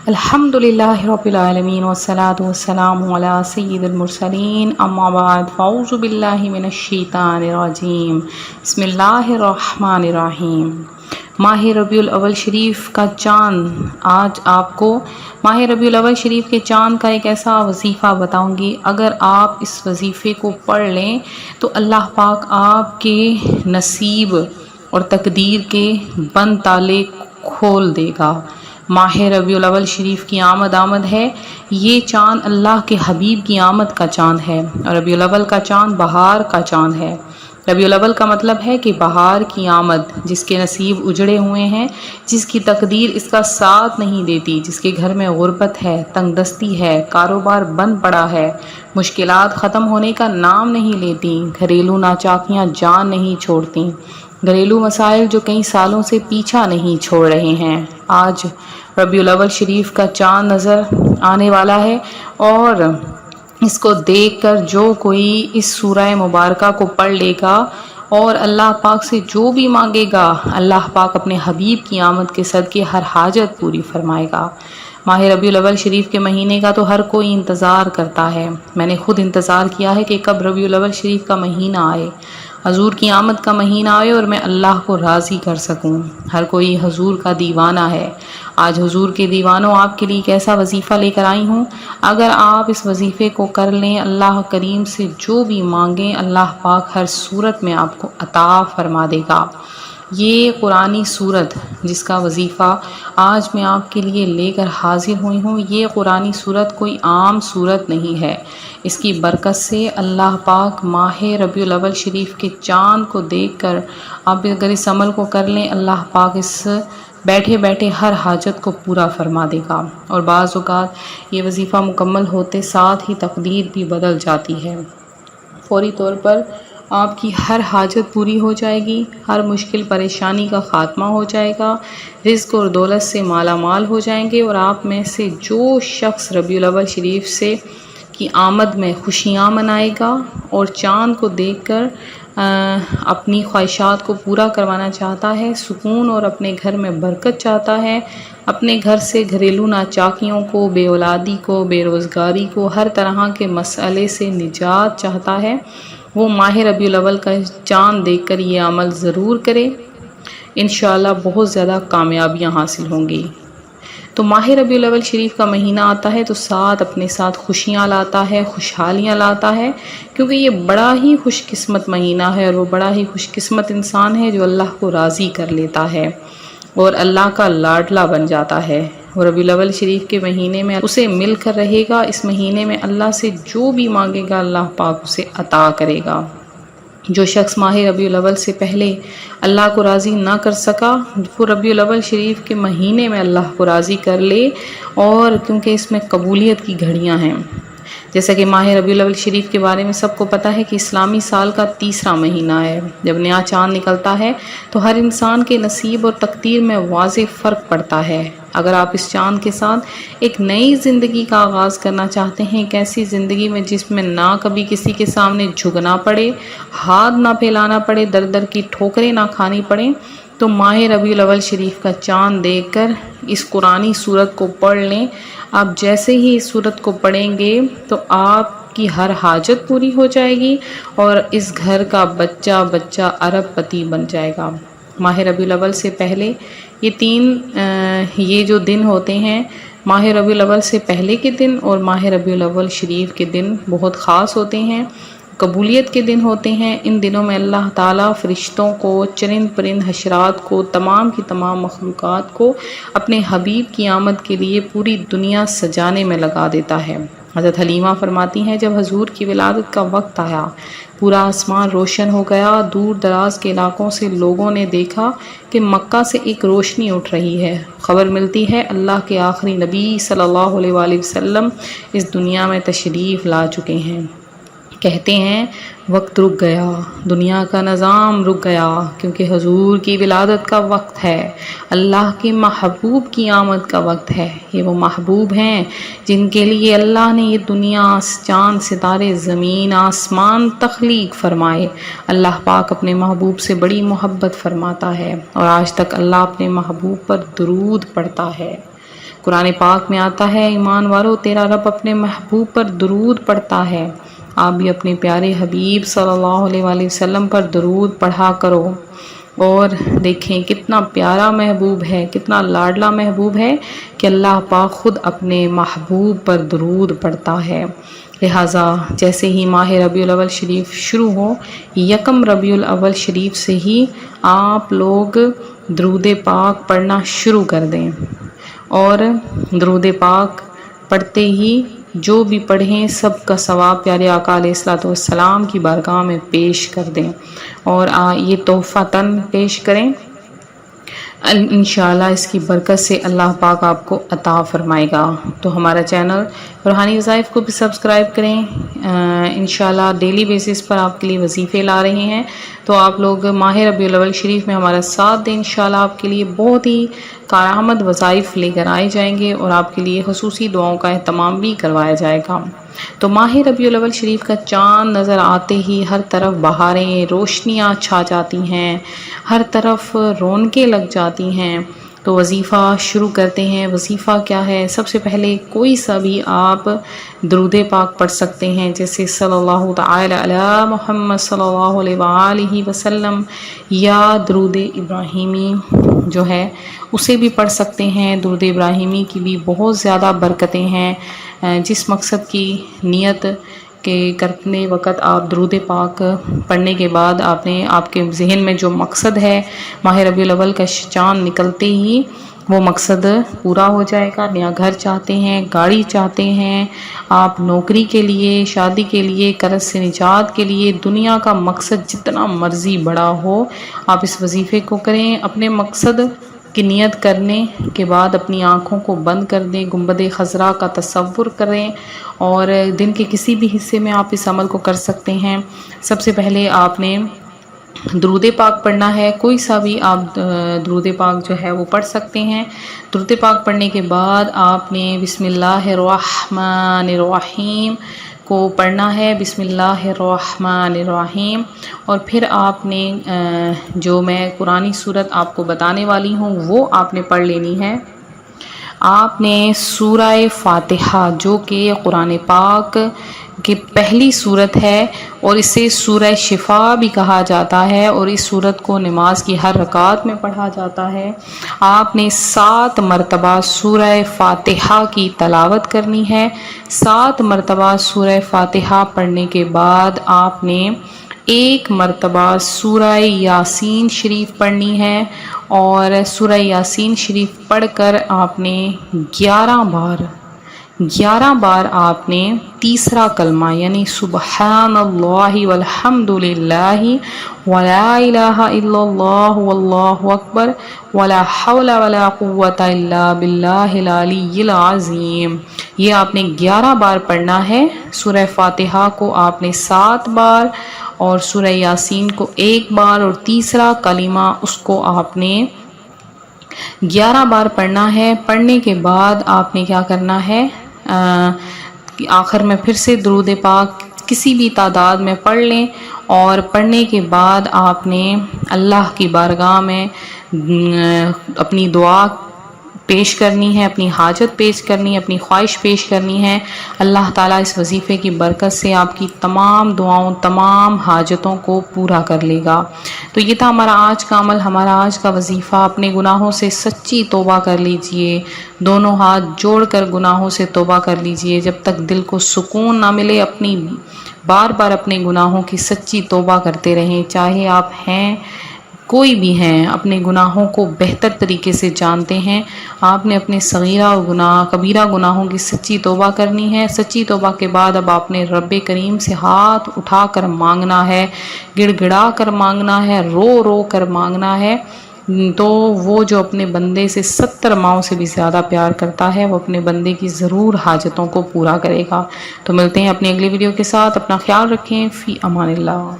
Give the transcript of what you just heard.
الحمدللہ رب العالمین والصلاة والسلام علی سید المرسلین اما بعد فاعوذ باللہ من الشیطان الرجیم بسم اللہ الرحمن الرحیم۔ ماہ ربیع الاول شریف کا چاند۔ آج آپ کو ماہ ربیع الاول شریف کے چاند کا ایک ایسا وظیفہ بتاؤں گی، اگر آپ اس وظیفے کو پڑھ لیں تو اللہ پاک آپ کے نصیب اور تقدیر کے بند تالے کھول دے گا۔ ماہ ربیع الاول شریف کی آمد ہے۔ یہ چاند اللہ کے حبیب کی آمد کا چاند ہے، اور ربیع الاول کا چاند بہار کا چاند ہے۔ ربیع الاول کا مطلب ہے کہ بہار کی آمد، جس کے نصیب اجڑے ہوئے ہیں، جس کی تقدیر اس کا ساتھ نہیں دیتی، جس کے گھر میں غربت ہے، تنگ دستی ہے، کاروبار بند پڑا ہے، مشکلات ختم ہونے کا نام نہیں لیتی، گھریلو ناچاکیاں جان نہیں چھوڑتی، گھریلو مسائل جو کئی سالوں سے پیچھا نہیں چھوڑ رہے ہیں۔ آج ربیع الاول شریف کا چاند نظر آنے والا ہے، اور اس کو دیکھ کر جو کوئی اس سورہ مبارکہ کو پڑھ لے گا اور اللہ پاک سے جو بھی مانگے گا، اللہ پاک اپنے حبیب کی آمد کے صدقے ہر حاجت پوری فرمائے گا۔ ماہ ربیع الاول شریف کے مہینے کا تو ہر کوئی انتظار کرتا ہے۔ میں نے خود انتظار کیا ہے کہ کب ربیع الاول شریف کا مہینہ آئے، حضور کی آمد کا مہینہ آئے اور میں اللہ کو راضی کر سکوں۔ ہر کوئی حضور کا دیوانہ ہے۔ آج حضور کے دیوانوں آپ کے لیے ایک ایسا وظیفہ لے کر آئی ہوں، اگر آپ اس وظیفے کو کر لیں، اللہ کریم سے جو بھی مانگیں، اللہ پاک ہر صورت میں آپ کو عطا فرما دے گا۔ یہ قرآنی صورت جس کا وظیفہ آج میں آپ کے لیے لے کر حاضر ہوئی ہوں، یہ قرآنی صورت کوئی عام صورت نہیں ہے۔ اس کی برکت سے اللہ پاک ماہ ربیع الاول شریف کے چاند کو دیکھ کر آپ اگر اس عمل کو کر لیں، اللہ پاک اس بیٹھے بیٹھے ہر حاجت کو پورا فرما دے گا۔ اور بعض اوقات یہ وظیفہ مکمل ہوتے ساتھ ہی تقدیر بھی بدل جاتی ہے۔ فوری طور پر آپ کی ہر حاجت پوری ہو جائے گی، ہر مشکل پریشانی کا خاتمہ ہو جائے گا، رزق اور دولت سے مالا مال ہو جائیں گے، اور آپ میں سے جو شخص ربیع الاول شریف سے کی آمد میں خوشیاں منائے گا اور چاند کو دیکھ کر اپنی خواہشات کو پورا کروانا چاہتا ہے، سکون اور اپنے گھر میں برکت چاہتا ہے، اپنے گھر سے گھریلو ناچاکیوں کو، بے اولادی کو، بے روزگاری کو، ہر طرح کے مسئلے سے نجات چاہتا ہے، وہ ماہ ربیع الاول کا چاند دیکھ کر یہ عمل ضرور کرے۔ انشاءاللہ بہت زیادہ کامیابیاں حاصل ہوں گی۔ تو ماہ ربیع الاول شریف کا مہینہ آتا ہے تو اپنے ساتھ خوشیاں لاتا ہے، خوشحالیاں لاتا ہے، کیونکہ یہ بڑا ہی خوش قسمت مہینہ ہے، اور وہ بڑا ہی خوش قسمت انسان ہے جو اللہ کو راضی کر لیتا ہے اور اللہ کا لاڈلا بن جاتا ہے۔ اور ربیع الاول شریف کے مہینے میں اسے مل کر رہے گا، اس مہینے میں اللہ سے جو بھی مانگے گا اللہ پاک اسے عطا کرے گا۔ جو شخص ماہ ربیع الاول سے پہلے اللہ کو راضی نہ کر سکا، وہ ربیع الاول شریف کے مہینے میں اللہ کو راضی کر لے، اور کیونکہ اس میں قبولیت کی گھڑیاں ہیں۔ جیسا کہ ماہ ربیع الاول شریف کے بارے میں سب کو پتہ ہے کہ اسلامی سال کا تیسرا مہینہ ہے۔ جب نیا چاند نکلتا ہے تو ہر انسان کے نصیب اور تقدیر میں واضح فرق پڑتا ہے۔ اگر آپ اس چاند کے ساتھ ایک نئی زندگی کا آغاز کرنا چاہتے ہیں، ایک ایسی زندگی میں جس میں نہ کبھی کسی کے سامنے جھکنا پڑے، ہاتھ نہ پھیلانا پڑے، در در کی ٹھوکریں نہ کھانی پڑیں، تو ماہ ربیع الاول شریف کا چاند دیکھ کر اس قرآنی صورت کو پڑھ لیں۔ آپ جیسے ہی اس صورت کو پڑھیں گے تو آپ کی ہر حاجت پوری ہو جائے گی، اور اس گھر کا بچہ بچہ ارب پتی بن جائے گا۔ ماہ ربیع الاول سے پہلے یہ جو دن ہوتے ہیں، ماہ ربیع الاول سے پہلے کے دن اور ماہ ربیع الاول شریف کے دن بہت خاص ہوتے ہیں، قبولیت کے دن ہوتے ہیں۔ ان دنوں میں اللہ تعالیٰ فرشتوں کو، چرند پرند حشرات کو، تمام کی تمام مخلوقات کو اپنے حبیب کی آمد کے لیے پوری دنیا سجانے میں لگا دیتا ہے۔ حضرت حلیمہ فرماتی ہیں، جب حضور کی ولادت کا وقت آیا، پورا آسمان روشن ہو گیا، دور دراز کے علاقوں سے لوگوں نے دیکھا کہ مکہ سے ایک روشنی اٹھ رہی ہے۔ خبر ملتی ہے اللہ کے آخری نبی صلی اللہ علیہ وآلہ وسلم اس دنیا میں تشریف لا چکے ہیں۔ کہتے ہیں وقت رک گیا، دنیا کا نظام رک گیا، کیونکہ حضور کی ولادت کا وقت ہے، اللہ کے محبوب کی آمد کا وقت ہے۔ یہ وہ محبوب ہیں جن کے لیے اللہ نے یہ دنیا، چاند، ستارے، زمین، آسمان تخلیق فرمائے۔ اللہ پاک اپنے محبوب سے بڑی محبت فرماتا ہے، اور آج تک اللہ اپنے محبوب پر درود پڑھتا ہے۔ قرآن پاک میں آتا ہے ایمان والو تیرا رب اپنے محبوب پر درود پڑھتا ہے، آپ بھی اپنے پیارے حبیب صلی اللہ علیہ وآلہ وسلم پر درود پڑھا کرو۔ اور دیکھیں کتنا پیارا محبوب ہے، کتنا لاڈلا محبوب ہے کہ اللہ پاک خود اپنے محبوب پر درود پڑھتا ہے۔ لہٰذا جیسے ہی ماہ ربیع الاول شریف شروع ہو، یکم ربیع الاول شریف سے ہی آپ لوگ درود پاک پڑھنا شروع کر دیں، اور درود پاک پڑھتے ہی جو بھی پڑھیں سب کا ثواب پیارے آقا علیہ الصلوۃ والسلام کی بارگاہ میں پیش کر دیں، اور یہ تحفتاً پیش کریں۔ انشاءاللہ اس کی برکت سے اللہ پاک آپ کو عطا فرمائے گا۔ تو ہمارا چینل روحانی وظائف کو بھی سبسکرائب کریں، انشاءاللہ ڈیلی بیسس پر آپ کے لیے وظیفے لا رہے ہیں، تو آپ لوگ ماہ ربیع الاول شریف میں ہمارا ساتھ دیں، انشاءاللہ آپ کے لیے بہت ہی کارآمد وظائف لے کر آئے جائیں گے، اور آپ کے لیے خصوصی دعاؤں کا اہتمام بھی کروایا جائے گا۔ تو ماہ ربیع الاول شریف کا چاند نظر آتے ہی ہر طرف بہاریں، روشنیاں چھا جاتی ہیں، ہر طرف رونقیں لگ جاتی ہیں۔ تو وظیفہ شروع کرتے ہیں۔ وظیفہ کیا ہے؟ سب سے پہلے کوئی سا بھی آپ درود پاک پڑھ سکتے ہیں، جیسے صلی اللہ تعالی علی محمد صلی اللہ علیہ وآلہ وسلم، یا درود ابراہیمی جو ہے اسے بھی پڑھ سکتے ہیں۔ درود ابراہیمی کی بھی بہت زیادہ برکتیں ہیں۔ جس مقصد کی نیت کہ کرنے وقت آپ درود پاک پڑھنے کے بعد آپ کے ذہن میں جو مقصد ہے ماہ ربیع الاول کا چاند نکلتے ہی وہ مقصد پورا ہو جائے گا۔ نیا گھر چاہتے ہیں، گاڑی چاہتے ہیں، آپ نوکری کے لیے، شادی کے لیے، قرض سے نجات کے لیے، دنیا کا مقصد جتنا مرضی بڑا ہو آپ اس وظیفے کو کریں۔ اپنے مقصد کی نیت کرنے کے بعد اپنی آنکھوں کو بند کر دیں، گنبد خضراء کا تصور کریں، اور دن کے کسی بھی حصے میں آپ اس عمل کو کر سکتے ہیں۔ سب سے پہلے آپ نے درود پاک پڑھنا ہے، کوئی سا بھی آپ درود پاک جو ہے وہ پڑھ سکتے ہیں۔ درود پاک پڑھنے کے بعد آپ نے بسم اللہ الرحمن الرحیم کو پڑھنا ہے، بسم اللہ الرحمن الرحیم، اور پھر آپ نے جو میں قرآنی سورت آپ کو بتانے والی ہوں وہ آپ نے پڑھ لینی ہے۔ آپ نے سورہ فاتحہ جو کہ قرآن پاک کی پہلی سورت ہے، اور اسے سورہ شفا بھی کہا جاتا ہے، اور اس سورت کو نماز کی ہر رکعت میں پڑھا جاتا ہے۔ آپ نے 7 مرتبہ سورہ فاتحہ کی تلاوت کرنی ہے۔ 7 مرتبہ سورہ فاتحہ پڑھنے کے بعد آپ نے 1 مرتبہ سورہ یاسین شریف پڑھنی ہے، اور سورہ یاسین شریف پڑھ کر آپ نے 11 بار آپ نے تیسرا کلمہ یعنی سبحان اللہ والحمد للہ ولا الہ الا اللہ واللہ اکبر ولا حول ولا قوة الا باللہ العلی العظیم، یہ آپ نے 11 بار پڑھنا ہے۔ سورہ فاتحہ کو آپ نے 7 بار، اور سورہ یاسین کو 1 بار، اور تیسرا کلمہ اس کو آپ نے 11 بار پڑھنا ہے۔ پڑھنے کے بعد آپ نے کیا کرنا ہے، آخر میں پھر سے درود پاک کسی بھی تعداد میں پڑھ لیں، اور پڑھنے کے بعد آپ نے اللہ کی بارگاہ میں اپنی دعا پیش کرنی ہے، اپنی حاجت پیش کرنی ہے، اپنی خواہش پیش کرنی ہے۔ اللہ تعالیٰ اس وظیفے کی برکت سے آپ کی تمام دعاؤں، تمام حاجتوں کو پورا کر لے گا۔ تو یہ تھا ہمارا آج کا عمل، ہمارا آج کا وظیفہ۔ اپنے گناہوں سے سچی توبہ کر لیجئے، دونوں ہاتھ جوڑ کر گناہوں سے توبہ کر لیجئے۔ جب تک دل کو سکون نہ ملے بار بار اپنے گناہوں کی سچی توبہ کرتے رہیں، چاہے آپ ہیں کوئی بھی ہیں، اپنے گناہوں کو بہتر طریقے سے جانتے ہیں۔ آپ نے اپنے صغیرہ اور کبیرہ گناہوں کی سچی توبہ کرنی ہے۔ سچی توبہ کے بعد اب آپ نے رب کریم سے ہاتھ اٹھا کر مانگنا ہے، گڑ گڑا کر مانگنا ہے، رو رو کر مانگنا ہے۔ تو وہ جو اپنے بندے سے 70 ماؤں سے بھی زیادہ پیار کرتا ہے، وہ اپنے بندے کی ضرور حاجتوں کو پورا کرے گا۔ تو ملتے ہیں اپنی اگلی ویڈیو کے ساتھ، اپنا خیال رکھیں، فی امان اللہ۔